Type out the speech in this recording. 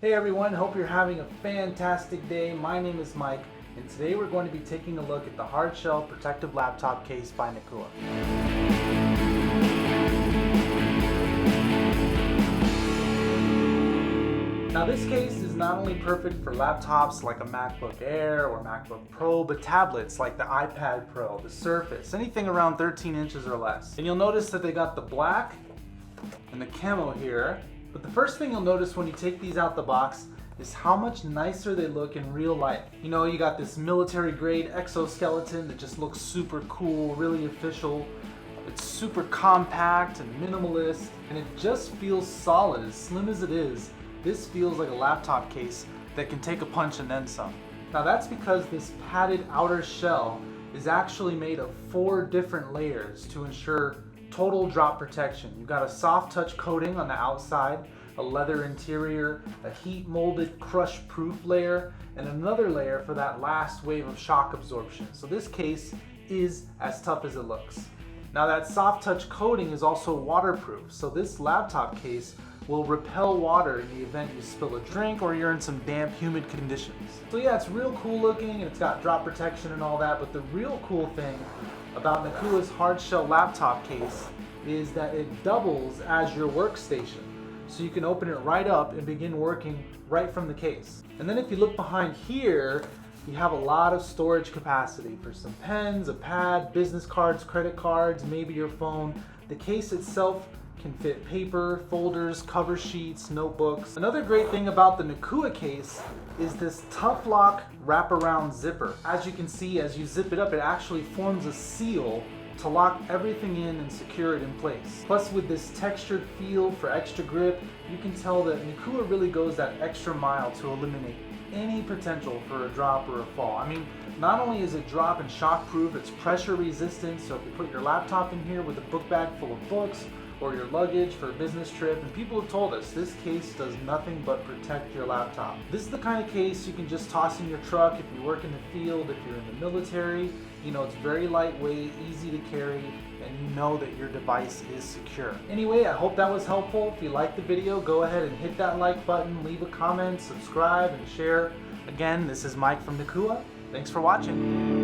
Hey everyone, hope you're having a fantastic day. My name is Mike, and today we're going to be taking a look at the hard shell protective laptop case by Nacuwa. Now this case is not only perfect for laptops like a MacBook Air or MacBook Pro, but tablets like the iPad Pro, the Surface, anything around 13 inches or less. And you'll notice that they got the black and the camo here. But the first thing you'll notice when you take these out the box is how much nicer they look in real life. You know, you got this military grade exoskeleton that just looks super cool, really official. It's super compact and minimalist, and it just feels solid. As slim as it is, this feels like a laptop case that can take a punch and then some. Now that's because this padded outer shell is actually made of 4 different layers to ensure total drop protection. You've got a soft touch coating on the outside, a leather interior, a heat molded crush proof layer, and another layer for that last wave of shock absorption. So this case is as tough as it looks. Now that soft touch coating is also waterproof, so this laptop case will repel water in the event you spill a drink or you're in some damp, humid conditions. So yeah, it's real cool looking and it's got drop protection and all that, but the real cool thing about Nacuwa's hard shell laptop case is that it doubles as your workstation. So you can open it right up and begin working right from the case. And then if you look behind here, you have a lot of storage capacity for some pens, a pad, business cards, credit cards, maybe your phone. The case itself can fit paper, folders, cover sheets, notebooks. Another great thing about the Nacuwa case is this tough lock wraparound zipper. As you can see, as you zip it up, it actually forms a seal to lock everything in and secure it in place. Plus, with this textured feel for extra grip, you can tell that Nacuwa really goes that extra mile to eliminate any potential for a drop or a fall. I mean, not only is it drop and shock proof, it's pressure resistant, so if you put your laptop in here with a book bag full of books, or your luggage for a business trip, and people have told us this case does nothing but protect your laptop. This is the kind of case you can just toss in your truck if you work in the field, if you're in the military. You know, it's very lightweight, easy to carry, and you know that your device is secure. Anyway, I hope that was helpful. If you liked the video, go ahead and hit that like button, leave a comment, subscribe, and share. Again, this is Mike from Nacuwa. Thanks for watching.